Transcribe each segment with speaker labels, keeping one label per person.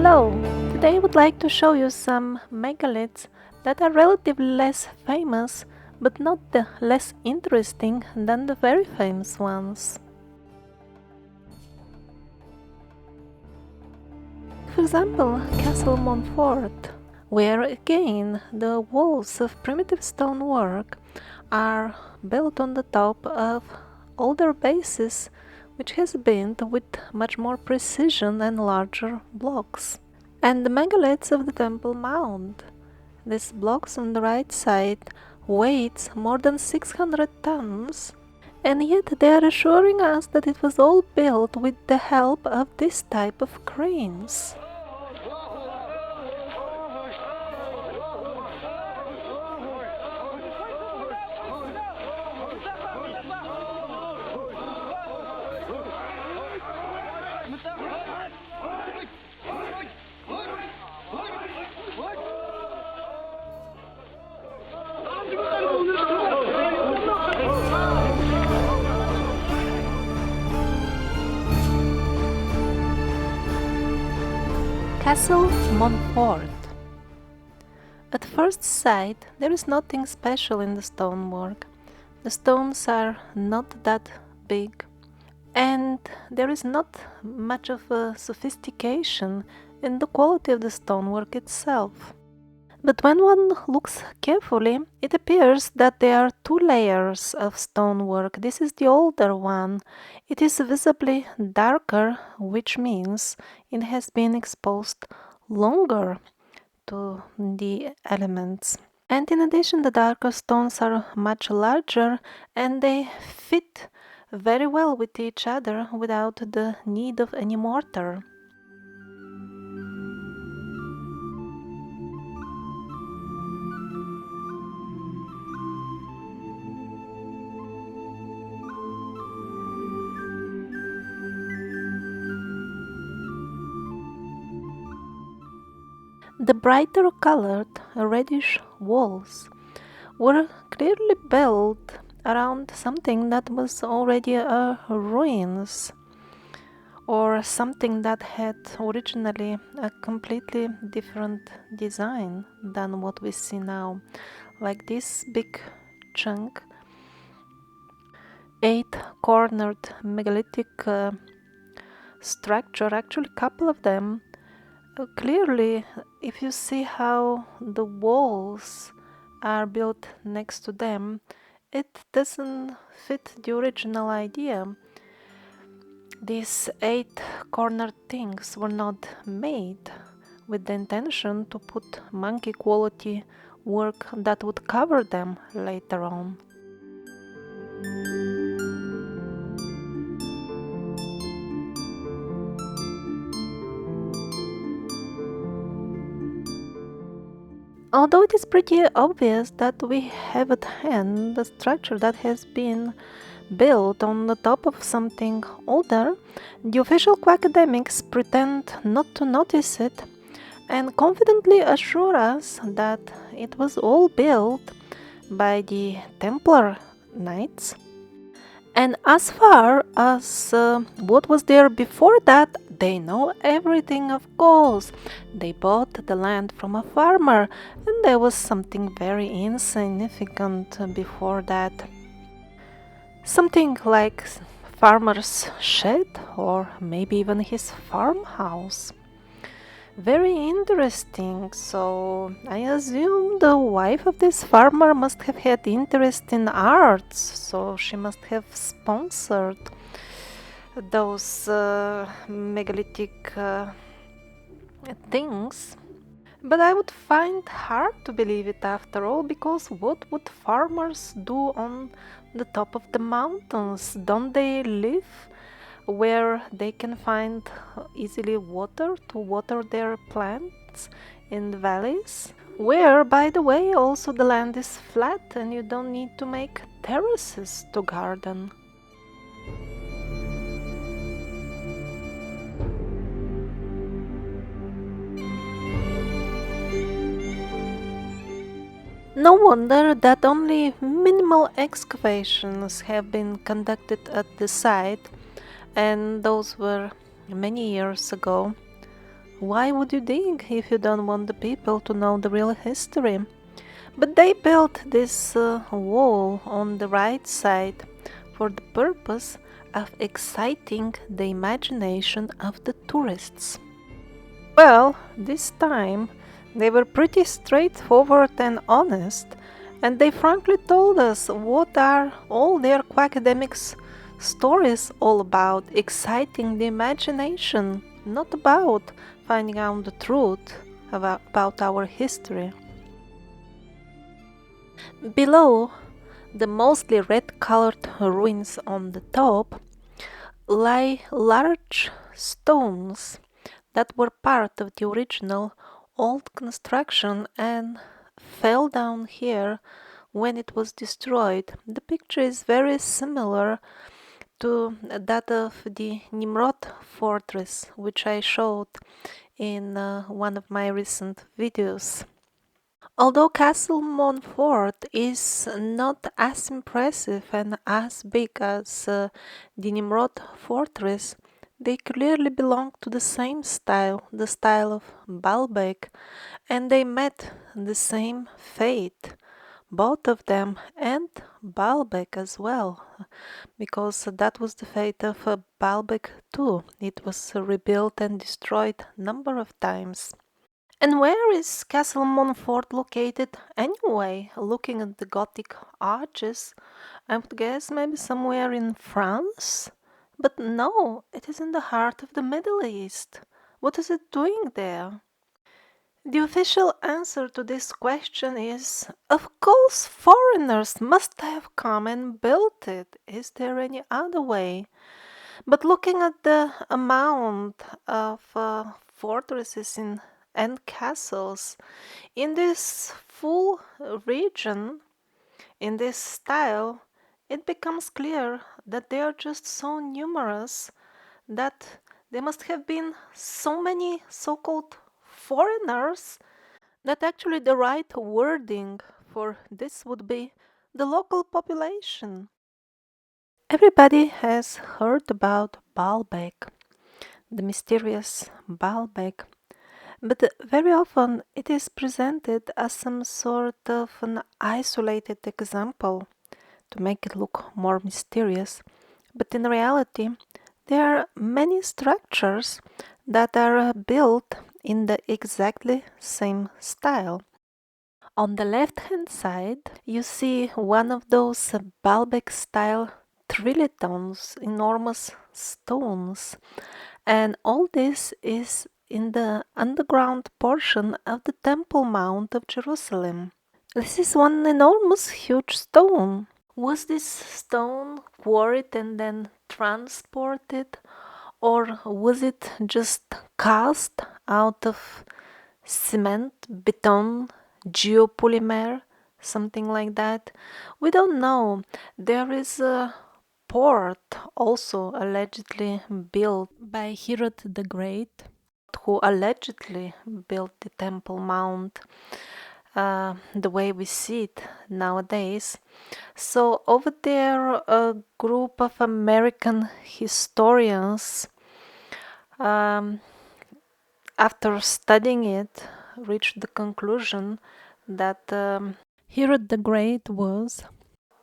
Speaker 1: Hello! Today I would like to show you some megaliths that are relatively less famous, but not the less interesting than the very famous ones. For example, Castle Montfort, where again the walls of primitive stonework are built on the top of older bases, which has been with much more precision and larger blocks. And the megaliths of the Temple Mount. These blocks on the right side weighs more than 600 tons, and yet they are assuring us that it was all built with the help of this type of cranes. Castle Montfort. At first sight, there is nothing special in the stonework. The stones are not that big, and there is not much of a sophistication in the quality of the stonework itself. But when one looks carefully, it appears that there are two layers of stonework. This is the older one. It is visibly darker, which means it has been exposed longer to the elements. And in addition, the darker stones are much larger and they fit very well with each other without the need of any mortar. The brighter colored reddish walls were clearly built around something that was already a ruins, or something that had originally a completely different design than what we see now, like this big chunk, 8-cornered megalithic structure, actually a couple of them. Clearly, if you see how the walls are built next to them, it doesn't fit the original idea. These 8-cornered things were not made with the intention to put monkey quality work that would cover them later on. Although it is pretty obvious that we have at hand the structure that has been built on the top of something older, the official academics pretend not to notice it and confidently assure us that it was all built by the Templar Knights. And as far as what was there before that, they know everything, of course. They bought the land from a farmer, and there was something very insignificant before that. Something like farmer's shed, or maybe even his farmhouse. Very interesting. So I assume the wife of this farmer must have had interest in arts, so she must have sponsored those megalithic things. But I would find hard to believe it after all, because what would farmers do on the top of the mountains? Don't they live where they can find easily water to water their plants in the valleys? Where, by the way, also the land is flat and you don't need to make terraces to garden. No wonder that only minimal excavations have been conducted at the site, and those were many years ago. Why would you dig if you don't want the people to know the real history? But they built this wall on the right side for the purpose of exciting the imagination of the tourists. Well, this time they were pretty straightforward and honest, and they frankly told us what are all their academics stories all about, exciting the imagination, not about finding out the truth about our history. Below the mostly red-colored ruins on the top lie large stones that were part of the original old construction and fell down here when it was destroyed. The picture is very similar to that of the Nimrod fortress, which I showed in one of my recent videos. Although Castle Montfort is not as impressive and as big as the Nimrod fortress, they clearly belong to the same style, the style of Baalbek, and they met the same fate, both of them and Baalbek as well, because that was the fate of Baalbek too. It was rebuilt and destroyed a number of times. And where is Castle Montfort located anyway? Looking at the Gothic arches, I would guess maybe somewhere in France? But no, it is in the heart of the Middle East. What is it doing there? The official answer to this question is, of course, foreigners must have come and built it. Is there any other way? But looking at the amount of fortresses and castles in this full region, in this style, it becomes clear that they are just so numerous that there must have been so many so-called foreigners that actually the right wording for this would be the local population. Everybody has heard about Baalbek, the mysterious Baalbek, but very often it is presented as some sort of an isolated example to make it look more mysterious. But in reality, there are many structures that are built in the exactly same style. On the left hand side, you see one of those Baalbek style trilithons, enormous stones, and all this is in the underground portion of the Temple Mount of Jerusalem. This is one enormous huge stone. Was this stone quarried and then transported, or was it just cast out of cement, beton, geopolymer, something like that? We don't know. There is a port also allegedly built by Herod the Great, who allegedly built the Temple Mount the way we see it nowadays. So over there, a group of American historians, um, after studying it, reached the conclusion that Herod the Great was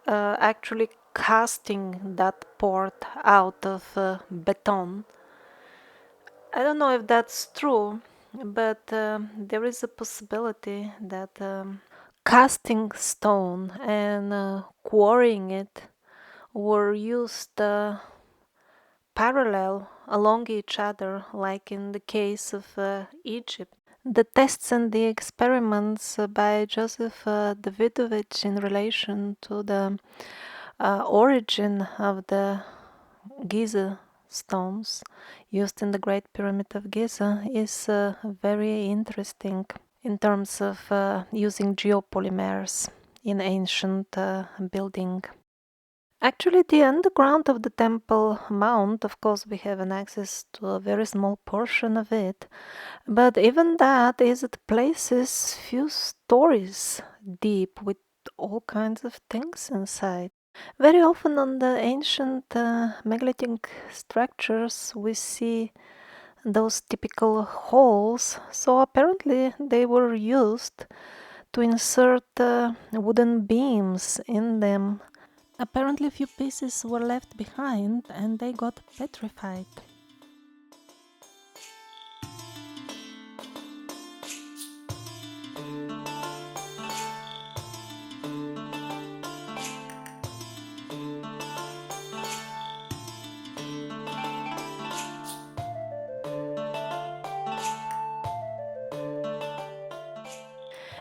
Speaker 1: actually casting that port out of beton. I don't know if that's true, but there is a possibility that casting stone and quarrying it were used parallel along each other, like in the case of Egypt. The tests and the experiments by Joseph Davidovich in relation to the origin of the Giza stones used in the Great Pyramid of Giza is very interesting in terms of using geopolymers in ancient building. Actually, the underground of the Temple Mount, of course, we have an access to a very small portion of it, but even that is at places few stories deep with all kinds of things inside. Very often on the ancient megalithic structures, we see those typical holes, so apparently they were used to insert wooden beams in them. Apparently a few pieces were left behind and they got petrified.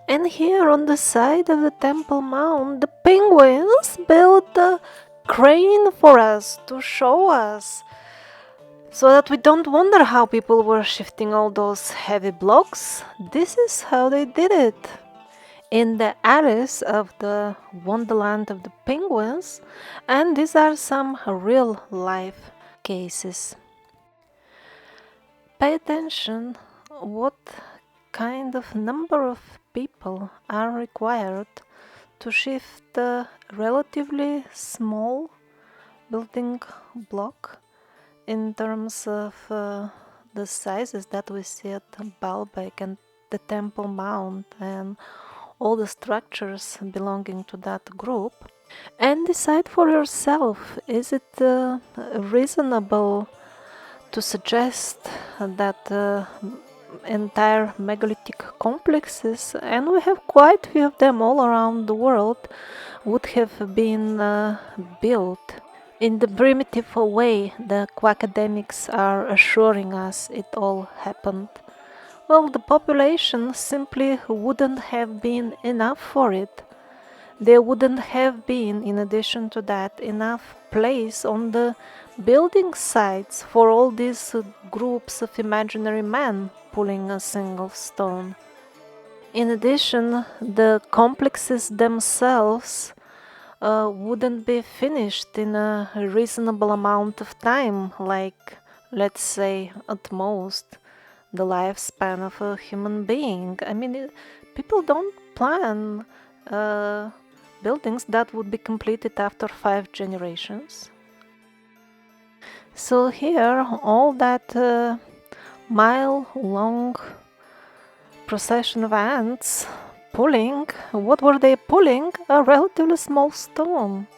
Speaker 1: And here on the side of the Temple Mount, the penguins built a crane for us to show us, so that we don't wonder how people were shifting all those heavy blocks. This is how they did it. In the atlas of the Wonderland of the Penguins, and these are some real life cases. Pay attention what kind of number of people are required to shift a relatively small building block in terms of the sizes that we see at Baalbek and the Temple Mount and all the structures belonging to that group, and decide for yourself, is it reasonable to suggest that entire megalithic complexes, and we have quite a few of them all around the world, would have been built in the primitive way the academics are assuring us it all happened? Well, the population simply wouldn't have been enough for it. There wouldn't have been, in addition to that, enough place on the building sites for all these groups of imaginary men pulling a single stone. In addition, the complexes themselves wouldn't be finished in a reasonable amount of time, like, let's say, at most, the lifespan of a human being. I mean, people don't plan buildings that would be completed after 5 generations. So here, all that mile-long procession of ants pulling, what were they pulling? A relatively small stone.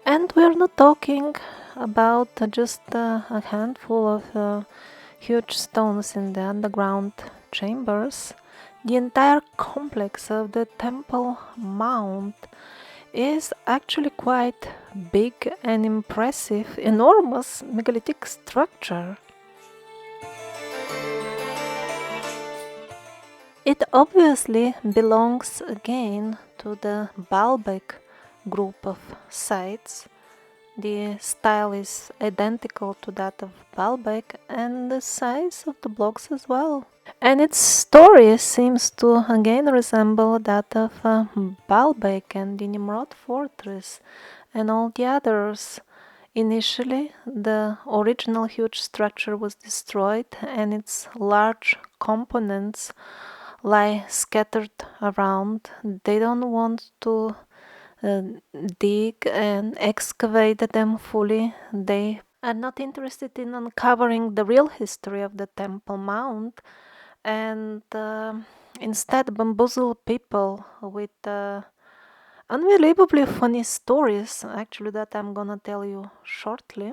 Speaker 1: And we're not talking about just a handful of huge stones in the underground chambers. The entire complex of the Temple Mount is actually quite big and impressive, enormous megalithic structure. It obviously belongs again to the Baalbek group of sites. The style is identical to that of Baalbek and the size of the blocks as well. And its story seems to again resemble that of Baalbek and the Nimrod fortress and all the others. Initially, the original huge structure was destroyed and its large components lie scattered around. They don't want to dig and excavate them fully. They are not interested in uncovering the real history of the Temple Mount and instead bamboozle people with unbelievably funny stories, actually, that I'm gonna tell you shortly.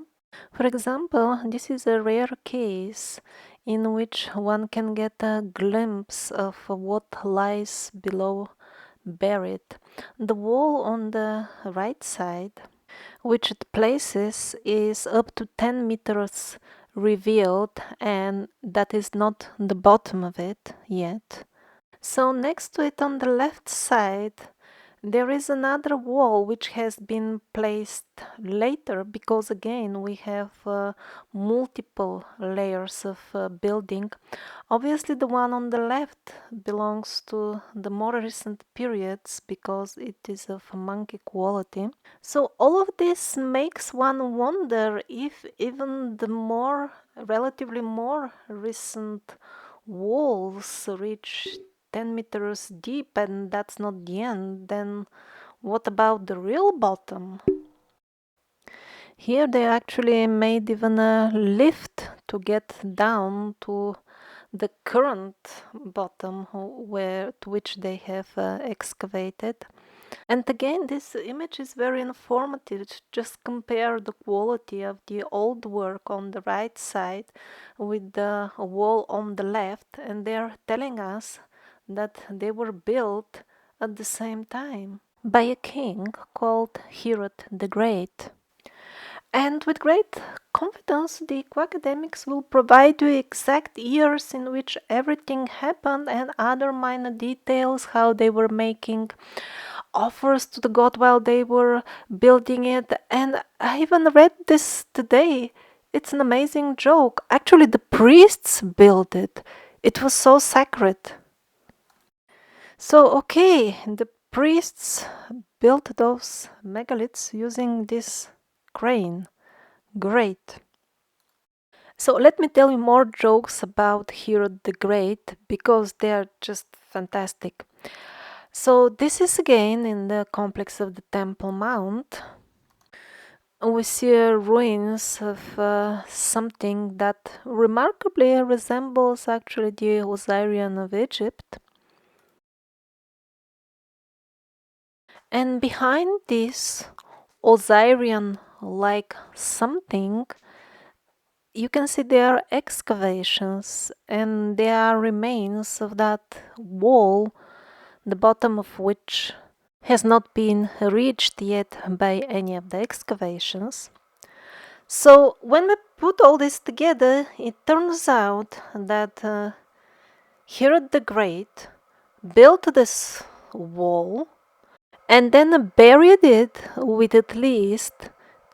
Speaker 1: For example, this is a rare case in which one can get a glimpse of what lies below buried. The wall on the right side, which at places is up to 10 meters revealed, and that is not the bottom of it yet. So next to it on the left side, There is another wall which has been placed later because again we have multiple layers of building. Obviously the one on the left belongs to the more recent periods because it is of monkey quality. So all of this makes one wonder if even the relatively more recent walls reach 10 meters deep and that's not the end, then what about the real bottom? Here they actually made even a lift to get down to the current bottom to which they have excavated. And again, this image is very informative. Just compare the quality of the old work on the right side with the wall on the left, and they're telling us that they were built at the same time by a king called Herod the Great. And with great confidence, the academics will provide you exact years in which everything happened and other minor details, how they were making offers to the god while they were building it. And I even read this today. It's an amazing joke. Actually, the priests built it. It was so sacred. So, okay, the priests built those megaliths using this crane. Great. So let me tell you more jokes about Herod the Great because they are just fantastic. So this is again in the complex of the Temple Mount. We see ruins of something that remarkably resembles actually the Osirian of Egypt. And behind this Osirian-like something, you can see there are excavations and there are remains of that wall, the bottom of which has not been reached yet by any of the excavations. So when we put all this together, it turns out that Herod the Great built this wall and then buried it with at least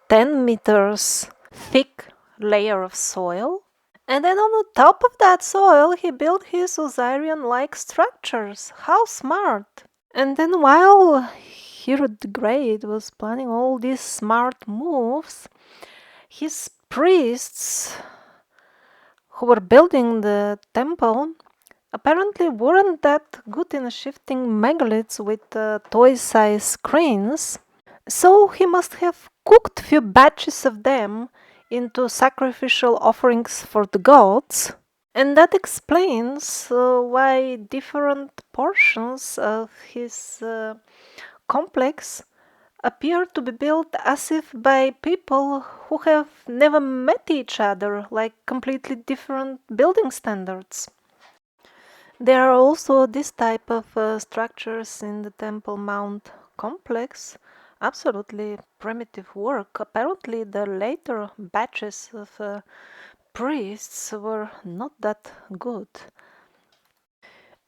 Speaker 1: 10 meters thick layer of soil. And then on the top of that soil, he built his Osirian-like structures. How smart! And then while Herod the Great was planning all these smart moves, his priests who were building the temple apparently weren't that good in shifting megaliths with toy-sized cranes. So he must have cooked few batches of them into sacrificial offerings for the gods. And that explains why different portions of his complex appear to be built as if by people who have never met each other, like completely different building standards. There are also this type of structures in the Temple Mount complex, absolutely primitive work. Apparently, the later batches of priests were not that good.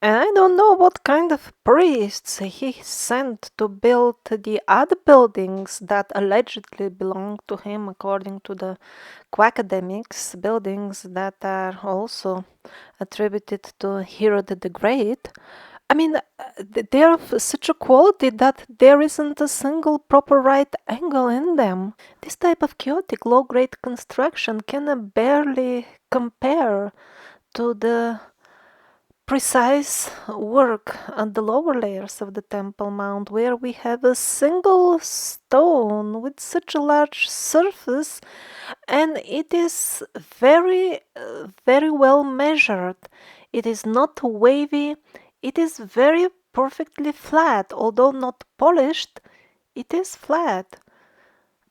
Speaker 1: And I don't know what kind of priests he sent to build the other buildings that allegedly belong to him, according to the academics, buildings that are also attributed to Herod the Great. I mean, they are of such a quality that there isn't a single proper right angle in them. This type of chaotic low-grade construction can barely compare to the precise work on the lower layers of the Temple Mount, where we have a single stone with such a large surface, and it is very well measured. It is not wavy, it is very perfectly flat, although not polished, it is flat.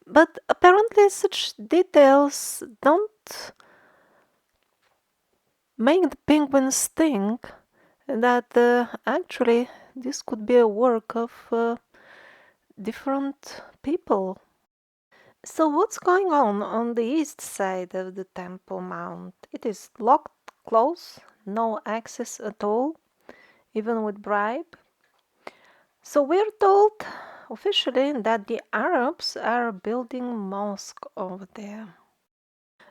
Speaker 1: But apparently such details don't make the penguins think that actually this could be a work of different people. So what's going on the east side of the Temple Mount? It is locked close, no access at all, even with bribe. So we're told officially that the Arabs are building mosque over there.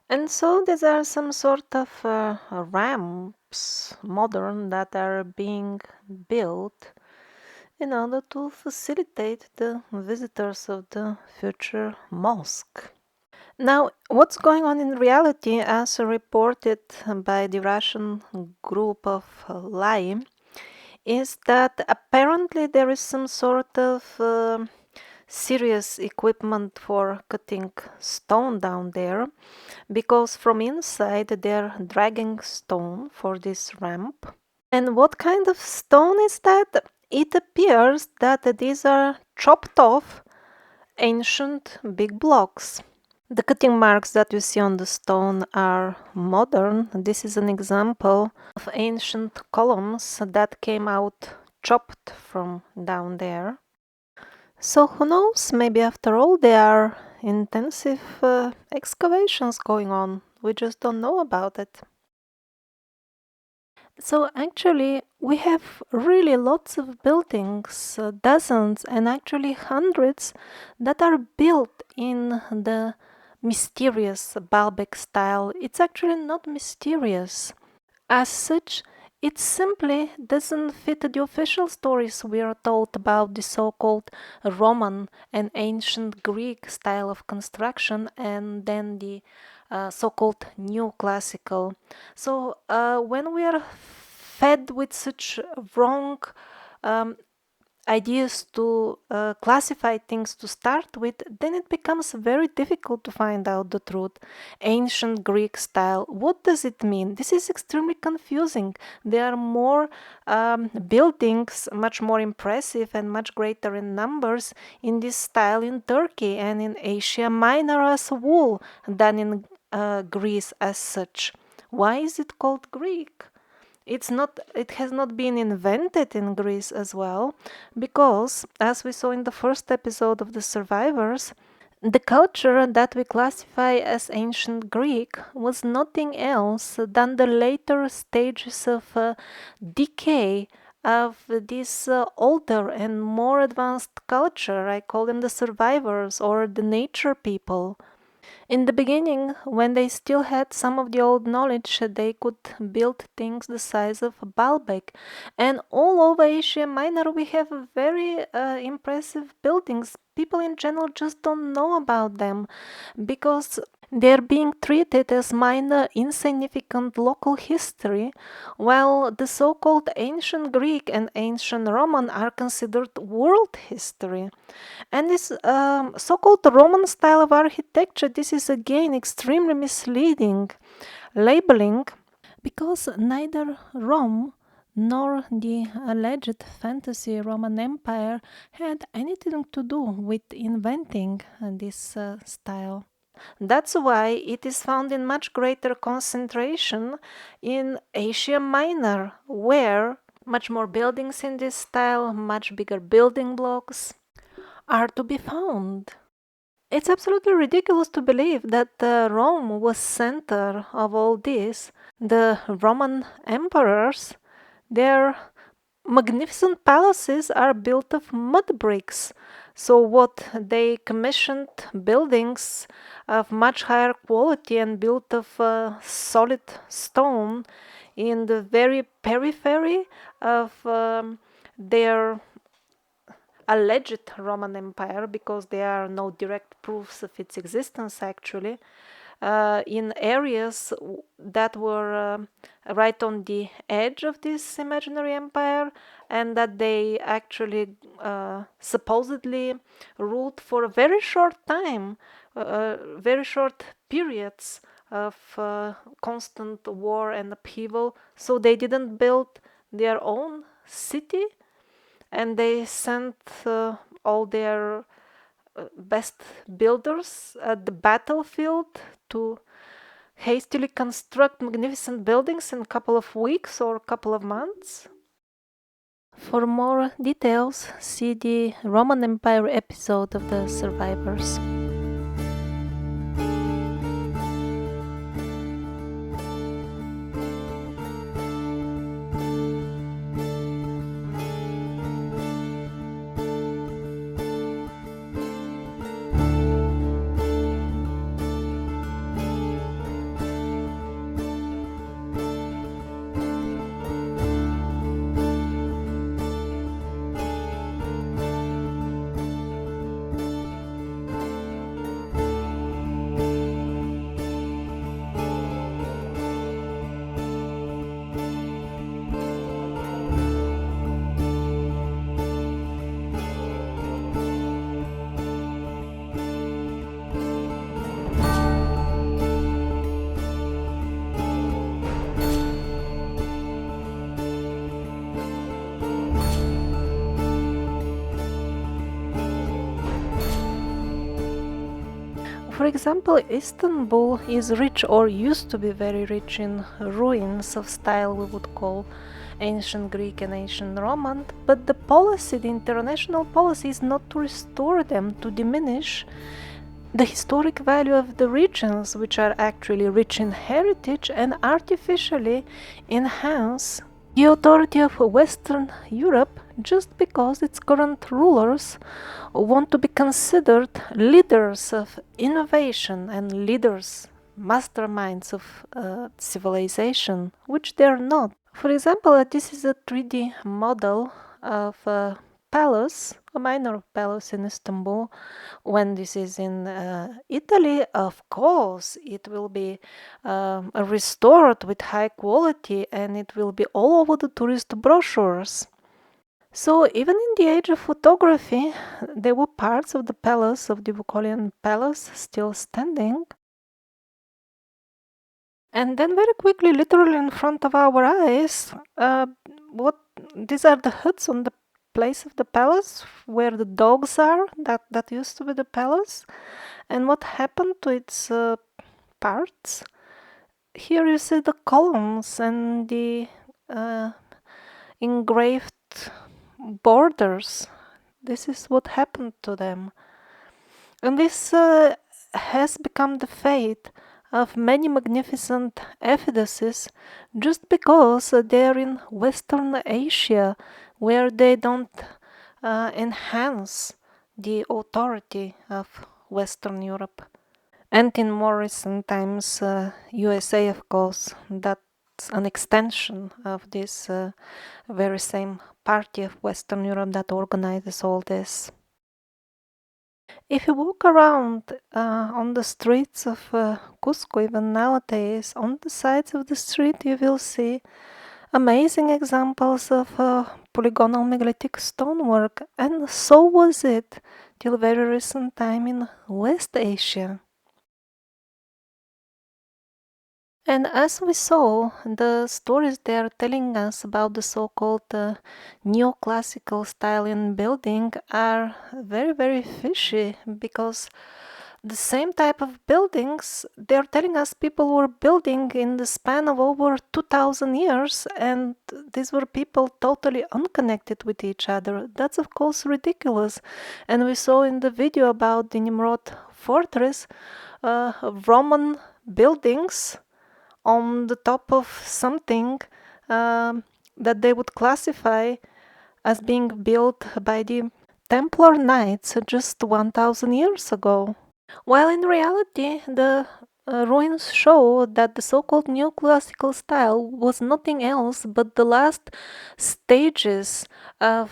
Speaker 1: And so these are some sort of ramps, modern, that are being built in order to facilitate the visitors of the future mosque. Now, what's going on in reality, as reported by the Russian group of Lai, is that apparently there is some sort of serious equipment for cutting stone down there, because from inside they're dragging stone for this ramp. And what kind of stone is that? It appears that these are chopped off ancient big blocks. The cutting marks that you see on the stone are modern. This is an example of ancient columns that came out chopped from down there. So who knows, maybe after all there are intensive excavations going on. We just don't know about it. So actually, we have really lots of buildings, dozens and actually hundreds, that are built in the mysterious Baalbek style. It's actually not mysterious. As such, it simply doesn't fit the official stories we are told about the so-called Roman and ancient Greek style of construction, and then the so-called new classical. So when we are fed with such wrong um, ideas to classify things to start with, then it becomes very difficult to find out the truth. Ancient Greek style, what does it mean? This is extremely confusing. There are more buildings, much more impressive and much greater in numbers in this style in Turkey and in Asia Minor as a whole than in Greece as such. Why is it called Greek? It has not been invented in Greece as well, because as we saw in the first episode of The Survivors, the culture that we classify as ancient Greek was nothing else than the later stages of decay of this older and more advanced culture. I call them the survivors or the nature people. In the beginning, when they still had some of the old knowledge, they could build things the size of Baalbek. And all over Asia Minor, we have very impressive buildings. People in general just don't know about them because they're being treated as minor, insignificant local history, while the so-called ancient Greek and ancient Roman are considered world history. And this so-called Roman style of architecture, this is again extremely misleading labeling, because neither Rome nor the alleged fantasy Roman Empire had anything to do with inventing this style. That's why it is found in much greater concentration in Asia Minor, where much more buildings in this style, much bigger building blocks, are to be found. It's absolutely ridiculous to believe that Rome was center of all this. The Roman emperors, their magnificent palaces are built of mud bricks. So what they commissioned buildings of much higher quality and built of solid stone in the very periphery of their alleged Roman Empire, because there are no direct proofs of its existence actually, in areas that were right on the edge of this imaginary empire, and that they actually supposedly ruled for a very short time, very short periods of constant war and upheaval. So they didn't build their own city, and they sent all their best builders at the battlefield to hastily construct magnificent buildings in a couple of weeks or a couple of months. For more details, see the Roman Empire episode of The Survivors. For example, Istanbul is rich or used to be very rich in ruins of style we would call ancient Greek and ancient Roman, but the policy, the international policy, is not to restore them, to diminish the historic value of the regions, which are actually rich in heritage, and artificially enhance the authority of Western Europe just because its current rulers want to be considered leaders of innovation and leaders, masterminds of civilization, which they are not. For example, this is a 3D model of a palace, a minor palace in Istanbul. When this is in Italy, of course, it will be restored with high quality and it will be all over the tourist brochures. So even in the age of photography, there were parts of the palace, of the Bucolian palace, still standing. And then very quickly, literally in front of our eyes, these are the huts on the place of the palace where the dogs are. That used to be the palace. And what happened to its parts? Here you see the columns and the engraved borders. This is what happened to them. And this has become the fate of many magnificent effigies just because they are in Western Asia, where they don't enhance the authority of Western Europe. And in more recent times, USA, of course, that's an extension of this very same party of Western Europe that organizes all this. If you walk around on the streets of Cusco, even nowadays, on the sides of the street, you will see amazing examples of polygonal megalithic stonework, and so was it till very recent time in West Asia. And as we saw, the stories they are telling us about the so-called neoclassical style in building are very, very fishy, because the same type of buildings they're telling us people were building in the span of over 2000 years, and these were people totally unconnected with each other. That's of course ridiculous. And we saw in the video about the Nimrod fortress Roman buildings on the top of something that they would classify as being built by the Templar Knights just 1000 years ago. While in reality, the ruins show that the so-called neoclassical style was nothing else but the last stages of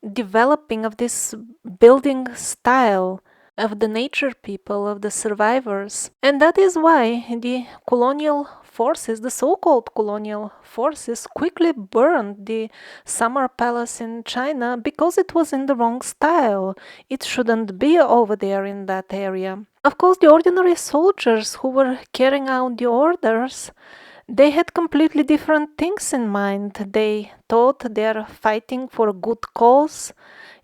Speaker 1: developing of this building style of the nature people, of the survivors. And that is why the colonial forces, the so-called colonial forces, quickly burned the summer palace in China because it was in the wrong style. It shouldn't be over there in that area. Of course, the ordinary soldiers who were carrying out the orders, they had completely different things in mind. They thought they're fighting for a good cause,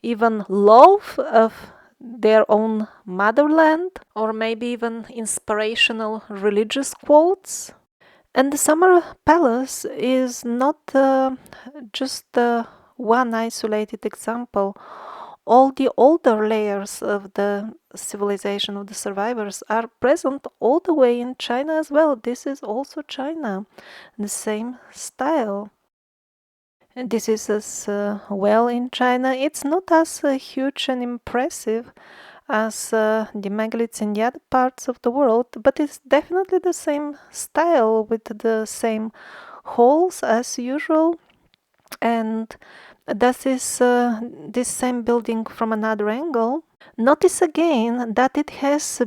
Speaker 1: even love of their own motherland, or maybe even inspirational religious quotes. And the summer palace is not just one isolated example. All the older layers of the civilization of the survivors are present all the way in China as well. This is also China, the same style. And this is as well in China. It's not as huge and impressive as the megaliths in the other parts of the world, but it's definitely the same style with the same holes as usual. And this is this same building from another angle. Notice again that it has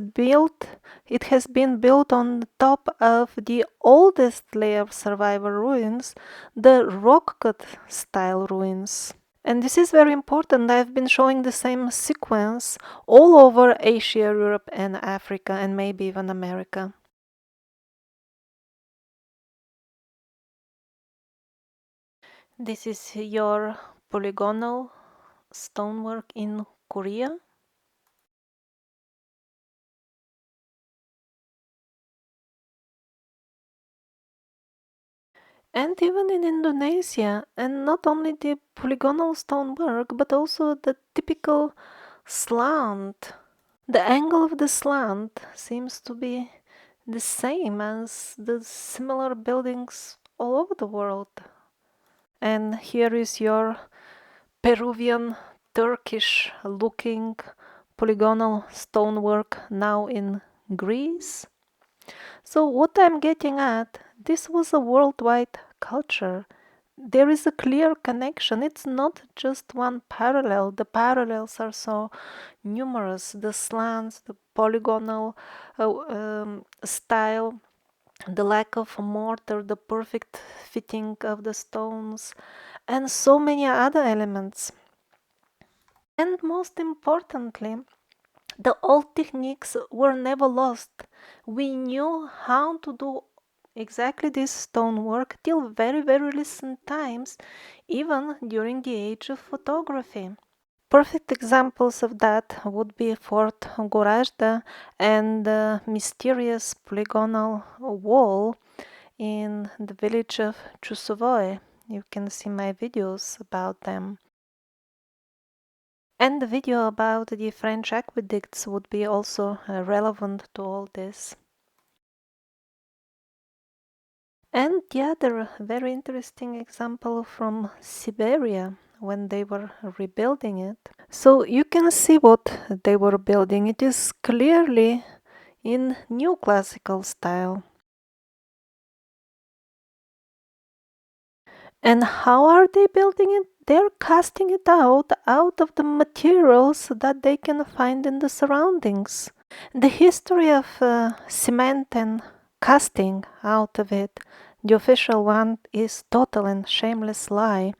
Speaker 1: been built on the top of the oldest layer of survivor ruins, the rock cut style ruins. And this is very important. I've been showing the same sequence all over Asia, Europe, and Africa, and maybe even America. This is your polygonal stonework in Korea. And even in Indonesia, and not only the polygonal stonework, but also the typical slant. The angle of the slant seems to be the same as the similar buildings all over the world. And here is your Peruvian, Turkish looking polygonal stonework now in Greece. So, what I'm getting at, this was a worldwide culture. There is a clear connection. It's not just one parallel. The parallels are so numerous. The slants, the polygonal style, the lack of mortar, the perfect fitting of the stones, and so many other elements. And most importantly, the old techniques were never lost. We knew how to do exactly this stonework till very, very recent times, even during the age of photography. Perfect examples of that would be Fort Gorazda and the mysterious polygonal wall in the village of Chusovoy. You can see my videos about them. And the video about the French aqueducts would be also relevant to all this. And the other very interesting example from Siberia when they were rebuilding it. So you can see what they were building. It is clearly in new classical style. And how are they building it? They're casting it out of the materials that they can find in the surroundings. The history of cement and casting out of it, the official one, is total and shameless lie.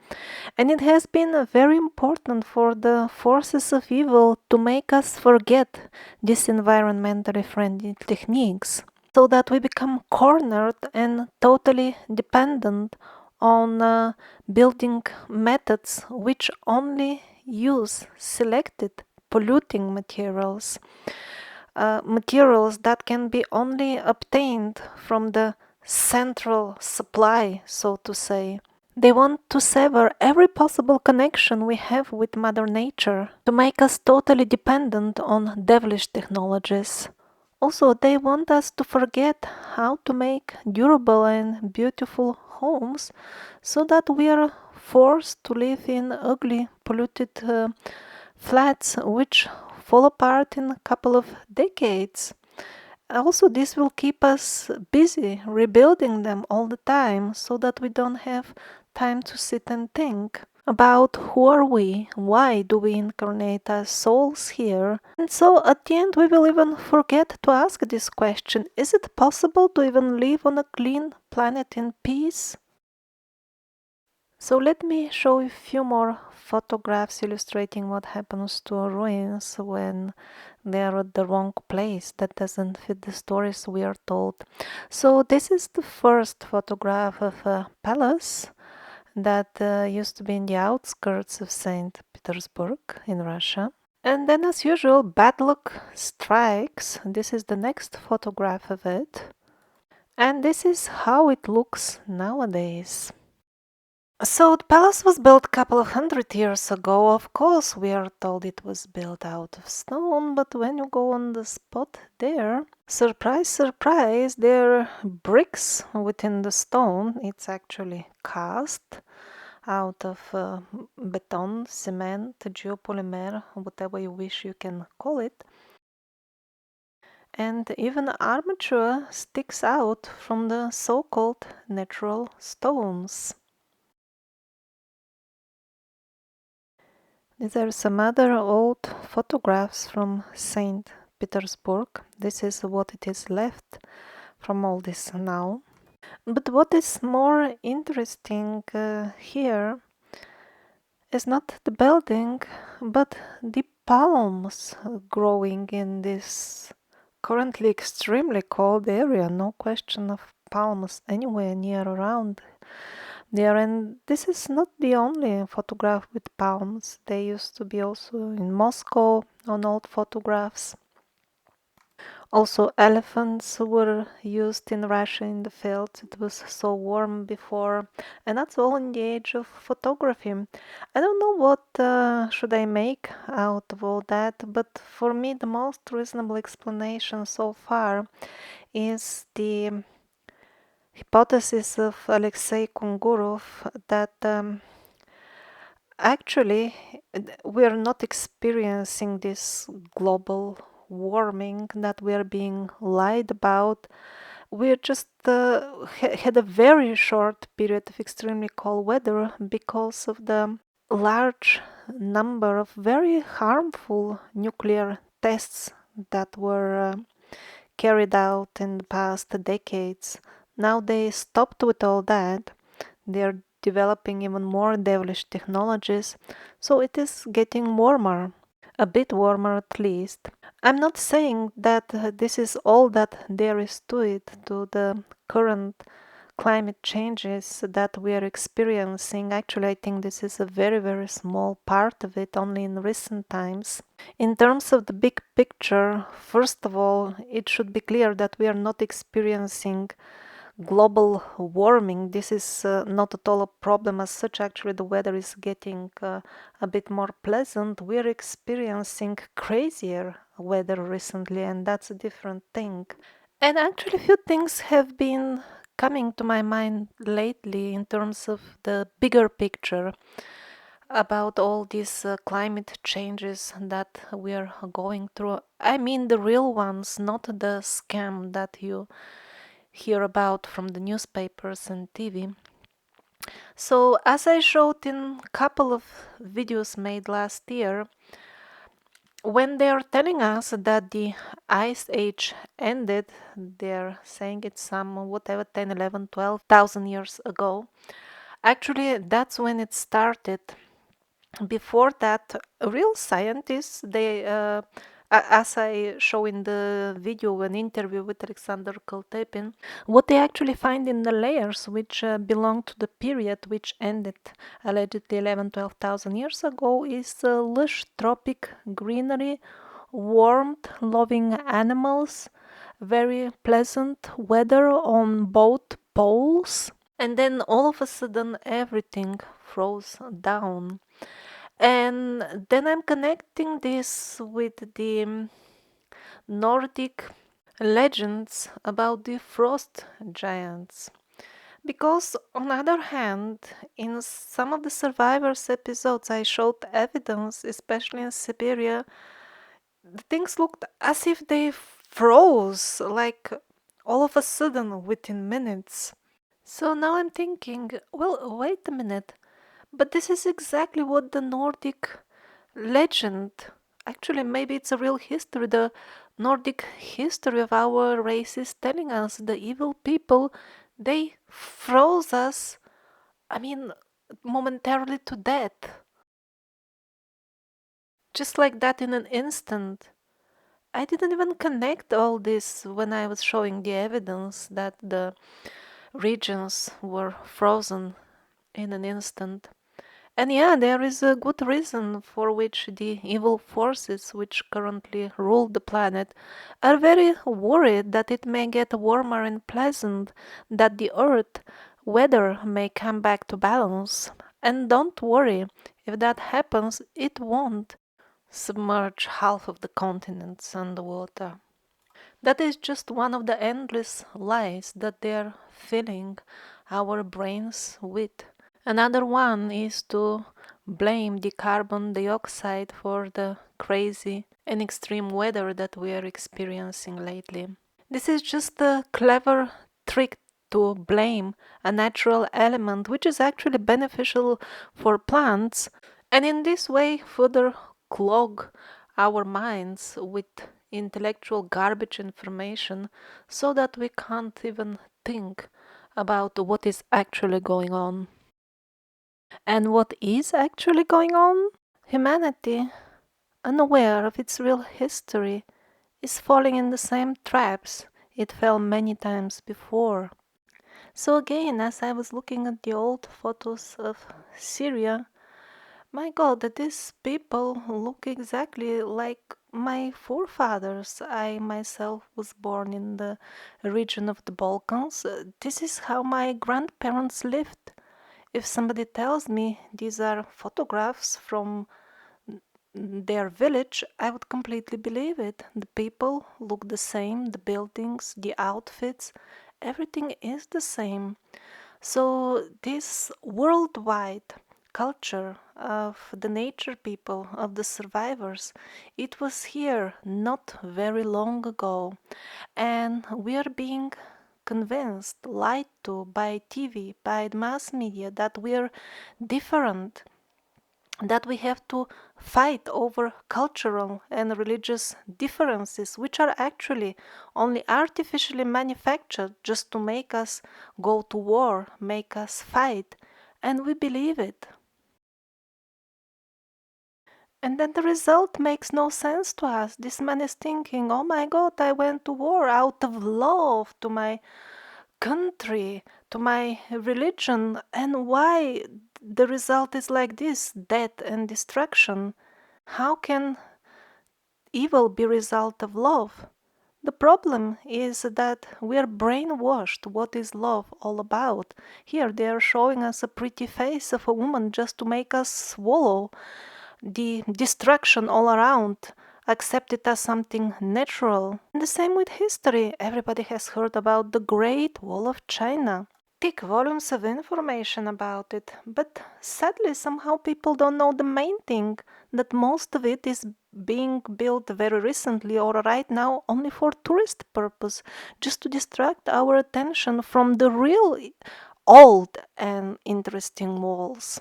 Speaker 1: And it has been very important for the forces of evil to make us forget these environmentally friendly techniques, so that we become cornered and totally dependent on building methods which only use selected polluting materials, materials that can be only obtained from the central supply, so to say. They want to sever every possible connection we have with Mother Nature, to make us totally dependent on devilish technologies. Also, they want us to forget how to make durable and beautiful homes, so that we are forced to live in ugly, polluted flats which fall apart in a couple of decades. Also, this will keep us busy rebuilding them all the time, so that we don't have time to sit and think about who are we, why do we incarnate as souls here. And so at the end we will even forget to ask this question: is it possible to even live on a clean planet in peace? So let me show you a few more photographs illustrating what happens to ruins when they are at the wrong place, that doesn't fit the stories we are told. So this is the first photograph of a palace that used to be in the outskirts of St. Petersburg in Russia. And then, as usual, bad luck strikes. This is the next photograph of it. And this is how it looks nowadays. So the palace was built a couple of 100 years ago. Of course, we are told it was built out of stone, but when you go on the spot there, surprise, surprise, there are bricks within the stone. It's actually cast out of beton, cement, geopolymer, whatever you wish you can call it. And even armature sticks out from the so-called natural stones. These are some other old photographs from St. Petersburg. This is what it is left from all this now. But what is more interesting here is not the building, but the palms growing in this currently extremely cold area. No question of palms anywhere near around there. And this is not the only photograph with palms. They used to be also in Moscow on old photographs. Also, elephants were used in Russia in the fields. It was so warm before, and that's all in the age of photography. I don't know what should I make out of all that, but for me, the most reasonable explanation so far is the hypothesis of Alexei Kungurov that actually we are not experiencing this global warming that we are being lied about. We just had a very short period of extremely cold weather because of the large number of very harmful nuclear tests that were carried out in the past decades. Now they stopped with all that. They're developing even more devilish technologies, so it is getting warmer, a bit warmer at least. I'm not saying that this is all that there is to it, to the current climate changes that we are experiencing. Actually, I think this is a very, very small part of it, only in recent times. In terms of the big picture, first of all, it should be clear that we are not experiencing global warming. This is not at all a problem as such. Actually, the weather is getting a bit more pleasant. We are experiencing crazier weather recently, and that's a different thing. And actually, a few things have been coming to my mind lately in terms of the bigger picture about all these climate changes that we are going through. I mean, the real ones, not the scam that you hear about from the newspapers and TV. So, as I showed in a couple of videos made last year, when they are telling us that the ice age ended, they're saying it's some whatever 10, 11, 12,000 years ago. Actually, that's when it started. Before that, real scientists, as I show in the video, an interview with Alexander Koltepin, what they actually find in the layers which belong to the period which ended allegedly 11, 12,000 years ago is lush tropic greenery, warmth loving animals, very pleasant weather on both poles, and then all of a sudden everything froze down. And then I'm connecting this with the Nordic legends about the frost giants. Because, on the other hand, in some of the survivors' episodes, I showed evidence, especially in Siberia, the things looked as if they froze, like all of a sudden within minutes. So now I'm thinking, well, wait a minute, but this is exactly what the Nordic legend, actually, maybe it's a real history, the Nordic history of our race is telling us the evil people, they froze us, I mean, momentarily to death. Just like that in an instant. I didn't even connect all this when I was showing the evidence that the regions were frozen in an instant. And yeah, there is a good reason for which the evil forces which currently rule the planet are very worried that it may get warmer and pleasant, that the earth weather may come back to balance. And don't worry, if that happens, it won't submerge half of the continents underwater. That is just one of the endless lies that they're filling our brains with. Another one is to blame the carbon dioxide for the crazy and extreme weather that we are experiencing lately. This is just a clever trick to blame a natural element which is actually beneficial for plants, and in this way further clog our minds with intellectual garbage information so that we can't even think about what is actually going on. And what is actually going on? Humanity, unaware of its real history, is falling in the same traps it fell many times before. So again, as I was looking at the old photos of Syria, my God, these people look exactly like my forefathers. I myself was born in the region of the Balkans. This is how my grandparents lived. If somebody tells me these are photographs from their village, I would completely believe it. The people look the same, the buildings, the outfits, everything is the same. So, this worldwide culture of the nature people, of the survivors, it was here not very long ago, and we are being convinced, lied to by TV, by the mass media, that we are different, that we have to fight over cultural and religious differences, which are actually only artificially manufactured just to make us go to war, make us fight, and we believe it. And then the result makes no sense to us. This man is thinking, oh my god, I went to war out of love to my country, to my religion, and why the result is like this, death and destruction. How can evil be result of love? The problem is that we are brainwashed. What is love all about? Here they are showing us a pretty face of a woman just to make us swallow the destruction all around, accept it as something natural. And the same with history. Everybody has heard about the Great Wall of China. Thick volumes of information about it, but sadly, somehow people don't know the main thing, that most of it is being built very recently or right now only for tourist purpose, just to distract our attention from the real old and interesting walls.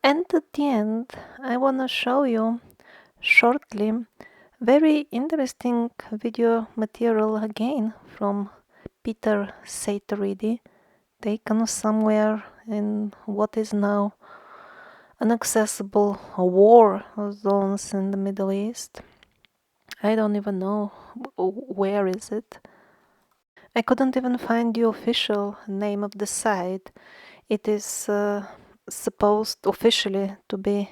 Speaker 1: And at the end, I want to show you shortly very interesting video material again from Peter Satoridi, taken somewhere in what is now inaccessible war zones in the Middle East. I don't even know where is it. I couldn't even find the official name of the site. It is supposed officially to be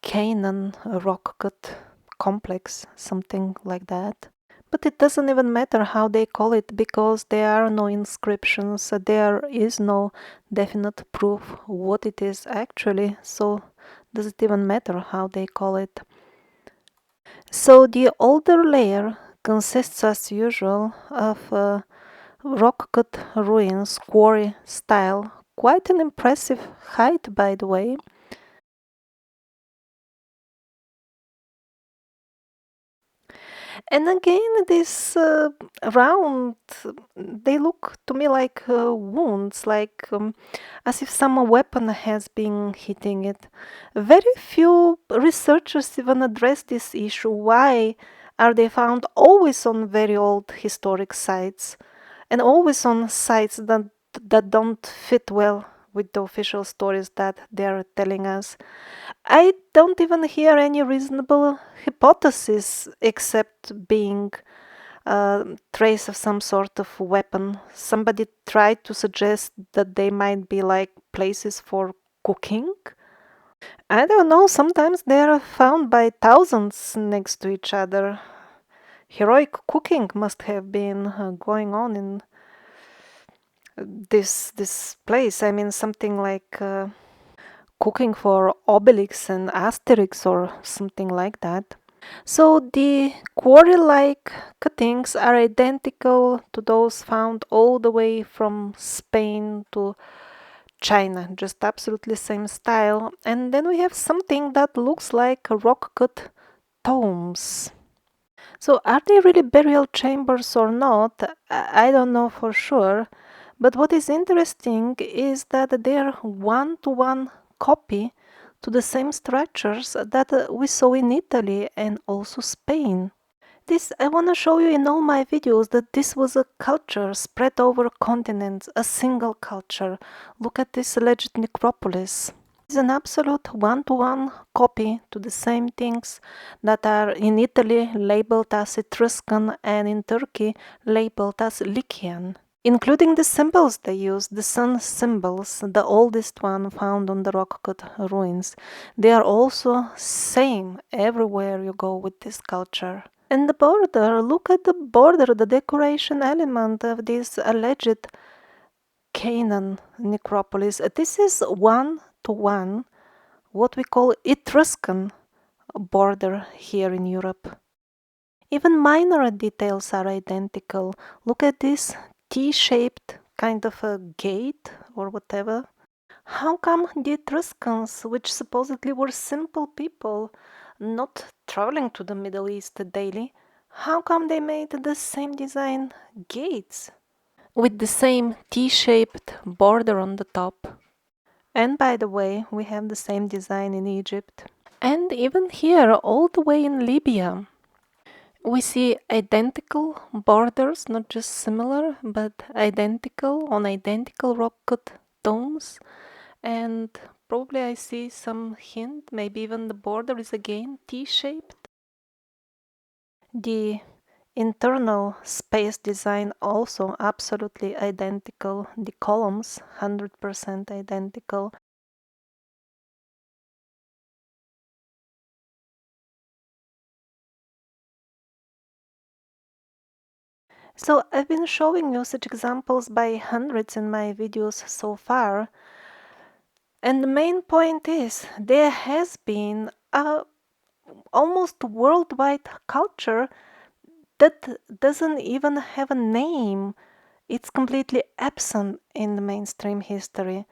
Speaker 1: Canaan rock cut complex, something like that. But it doesn't even matter how they call it, because there are no inscriptions, there is no definite proof what it is actually, so does it even matter how they call it? So the older layer consists as usual of rock cut ruins, quarry style, quite an impressive height by the way. And again, this round, they look to me like wounds, like as if some weapon has been hitting it. Very few researchers even address this issue. Why are they found always on very old historic sites and always on sites that don't fit well with the official stories that they're telling us? I don't even hear any reasonable hypothesis except being a trace of some sort of weapon. Somebody tried to suggest that they might be like places for cooking. I don't know, sometimes they are found by thousands next to each other. Heroic cooking must have been going on in this place. I mean, something like cooking for Obelix and Asterix or something like that. So the quarry-like cuttings are identical to those found all the way from Spain to China, just absolutely same style. And then we have something that looks like rock-cut tombs. So are they really burial chambers or not? I don't know for sure. But what is interesting is that they are one-to-one copy to the same structures that we saw in Italy and also Spain. This I want to show you in all my videos, that this was a culture spread over continents, a single culture. Look at this alleged necropolis. It's an absolute one-to-one copy to the same things that are in Italy labeled as Etruscan and in Turkey labeled as Lycian. including the symbols they use, the sun symbols, the oldest one found on the rock-cut ruins. They are also same everywhere you go with this culture. And the border, look at the border, the decoration element of this alleged Canaan necropolis. This is one-to-one what we call Etruscan border here in Europe. Even minor details are identical. Look at this T-shaped kind of a gate or whatever. How come the Etruscans, which supposedly were simple people, not traveling to the Middle East daily, how come they made the same design gates with the same T-shaped border on the top? And by the way, we have the same design in Egypt. And even here, all the way in Libya, we see identical borders, not just similar, but identical on identical rock-cut domes. And probably I see some hint, maybe even the border is again T-shaped. The internal space design also absolutely identical. The columns 100% identical. So I've been showing you such examples by hundreds in my videos so far. And the main point is there has been a almost worldwide culture that doesn't even have a name. It's completely absent in the mainstream history.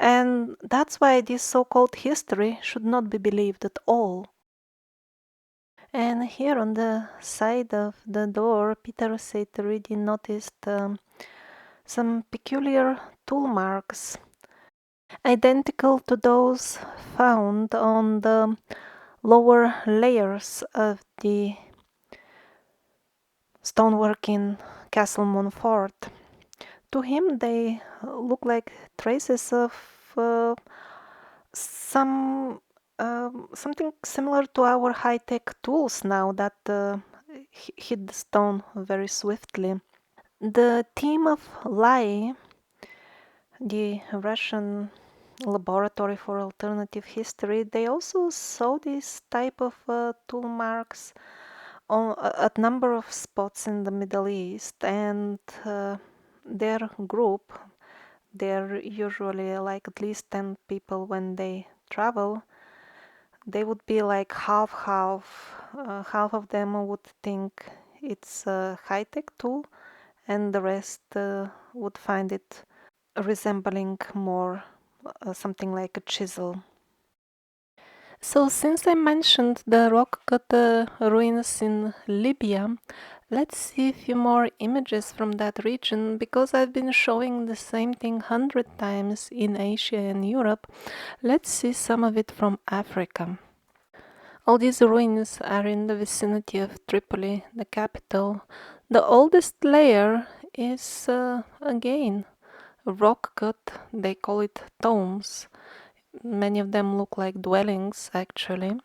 Speaker 1: And that's why this so-called history should not be believed at all. And here on the side of the door, Peter said already noticed some peculiar tool marks, identical to those found on the lower layers of the stonework in Castle Montfort. To him, they look like traces of something similar to our high-tech tools now that hit the stone very swiftly. The team of LAI, the Russian Laboratory for Alternative History, they also saw this type of tool marks on a number of spots in the Middle East, and their group, they're usually like at least 10 people when they travel. They would be like half-half. Half of them would think it's a high-tech tool, and the rest would find it resembling more something like a chisel. So since I mentioned the rock-cut ruins in Libya, let's see a few more images from that region, because I've been showing the same thing 100 times in Asia and Europe. Let's see some of it from Africa. All these ruins are in the vicinity of Tripoli, the capital. The oldest layer is again rock cut, they call it domes. Many of them look like dwellings actually.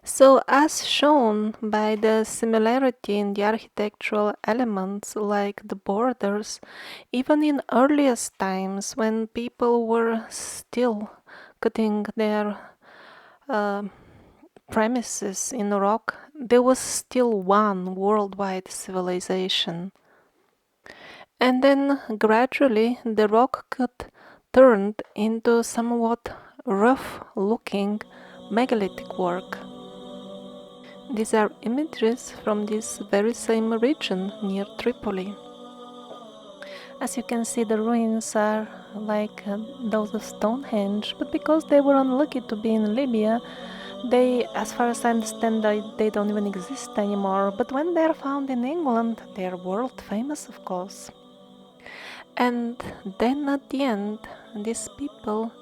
Speaker 1: So as shown by the similarity in the architectural elements like the borders, even in earliest times when people were still cutting their premises in rock, there was still one worldwide civilization. And then gradually the rock cut turned into somewhat rough-looking megalithic work. These are images from this very same region near Tripoli. As you can see, the ruins are like those of Stonehenge, but because they were unlucky to be in Libya, they, as far as I understand, they don't even exist anymore. But when they're found in England, they're world famous, of course. And then at the end, these people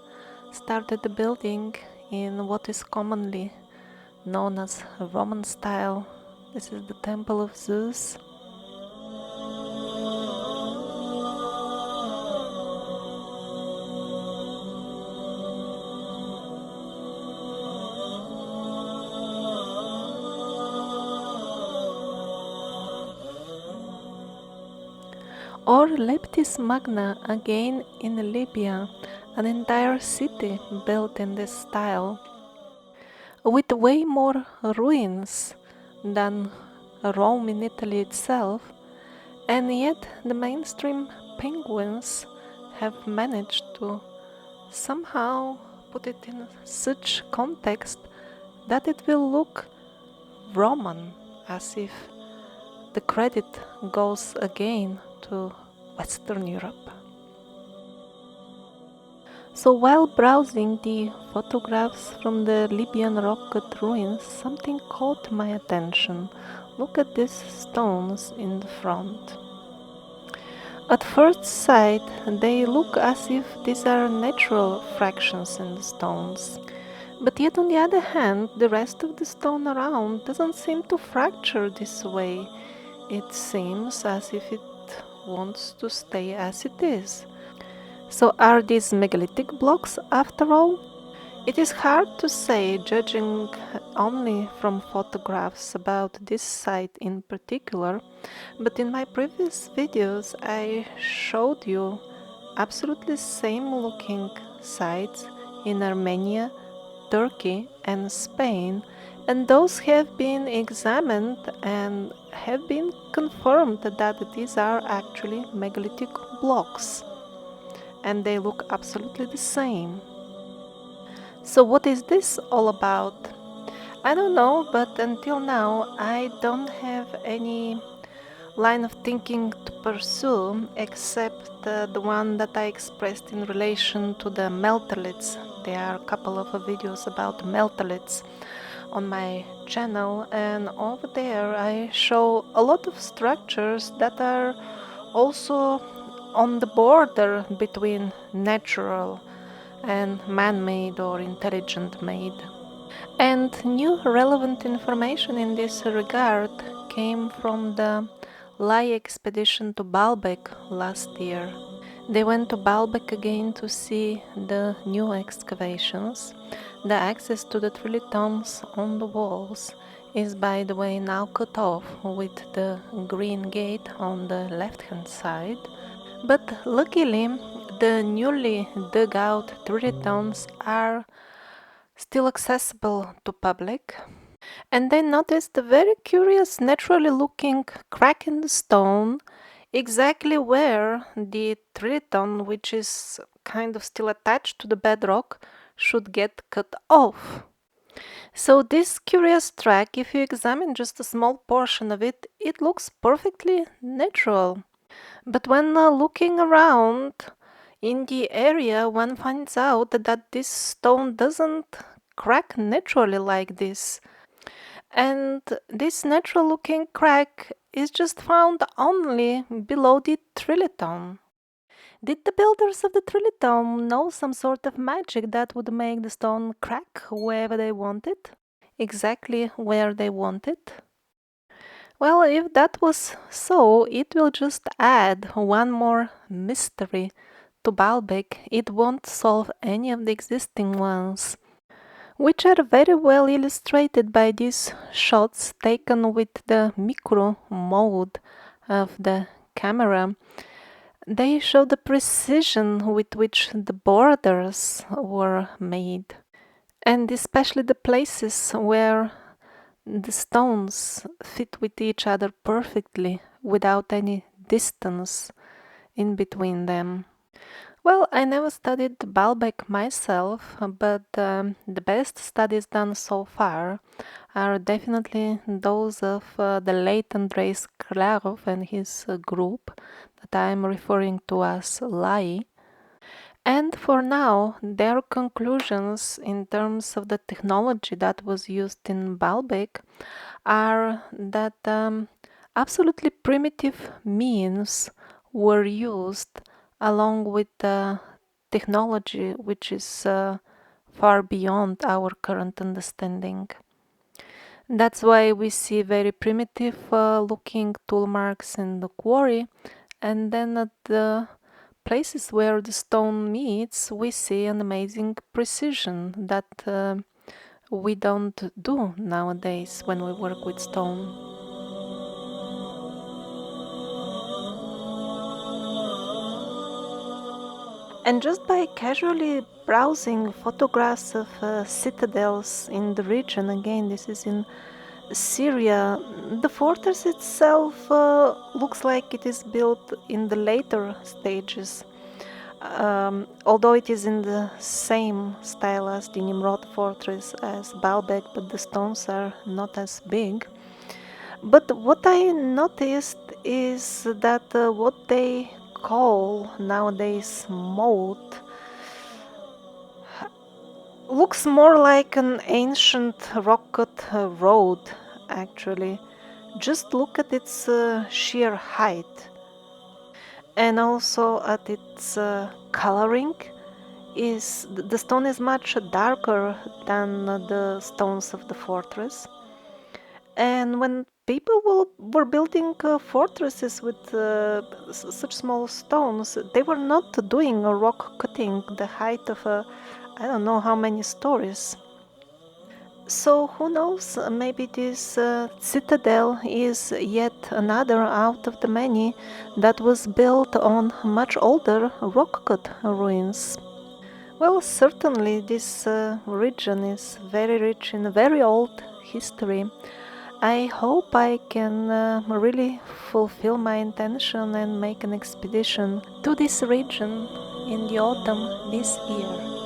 Speaker 1: started building in what is commonly known as Roman style. This is the Temple of Zeus. Or Leptis Magna, again in Libya, an entire city built in this style, with way more ruins than Rome in Italy itself, and yet the mainstream penguins have managed to somehow put it in such context that it will look Roman, as if the credit goes again to Western Europe. So while browsing the photographs from the Libyan rock-cut ruins, something caught my attention. Look at these stones in the front. At first sight, they look as if these are natural fractions in the stones. But yet on the other hand, the rest of the stone around doesn't seem to fracture this way. It seems as if it wants to stay as it is. So are these megalithic blocks after all? It is hard to say, judging only from photographs about this site in particular, but in my previous videos I showed you absolutely same looking sites in Armenia, Turkey and Spain, and those have been examined and have been confirmed that these are actually megalithic blocks, and they look absolutely the same. So what is this all about? I don't know, but until now I don't have any line of thinking to pursue except the one that I expressed in relation to the Megaliths. There are a couple of videos about Megaliths on my channel, and over there I show a lot of structures that are also on the border between natural and man-made or intelligent-made. And new relevant information in this regard came from the Lai expedition to Baalbek last year. They went to Baalbek again to see the new excavations. The access to the trilithons on the walls is, by the way, now cut off with the green gate on the left-hand side. But luckily, the newly dug out trilithons are still accessible to public. And they noticed a very curious, naturally looking crack in the stone, exactly where the trilithon, which is kind of still attached to the bedrock, should get cut off. So this curious track, if you examine just a small portion of it, it looks perfectly natural. But when looking around in the area, one finds out that this stone doesn't crack naturally like this. And this natural looking crack is just found only below the trilithon. Did the builders of the trilithon know some sort of magic that would make the stone crack wherever they wanted? Exactly where they wanted? Well, if that was so, it will just add one more mystery to Baalbek. It won't solve any of the existing ones, which are very well illustrated by these shots taken with the micro mode of the camera. They show the precision with which the borders were made, and especially the places where the stones fit with each other perfectly without any distance in between them. Well, I never studied Baalbek myself, but the best studies done so far are definitely those of the late Andreas Klarov and his group that I'm referring to as LAI. And for now, their conclusions in terms of the technology that was used in Baalbek are that absolutely primitive means were used along with the technology which is far beyond our current understanding. That's why we see very primitive looking tool marks in the quarry, and then at the places where the stone meets we see an amazing precision that we don't do nowadays when we work with stone. And just by casually browsing photographs of citadels in the region, again, this is in Syria, the fortress itself looks like it is built in the later stages. Although it is in the same style as the Nimrod fortress as Baalbek, but the stones are not as big. But what I noticed is that what they call nowadays moat looks more like an ancient rock-cut road, actually. Just look at its sheer height, and also at its coloring. The stone is much darker than the stones of the fortress. And when people were building fortresses with such small stones, they were not doing a rock cutting the height of I don't know how many stories. So who knows, maybe this citadel is yet another out of the many that was built on much older rock-cut ruins. Well, certainly this region is very rich in very old history. I hope I can really fulfill my intention and make an expedition to this region in the autumn this year.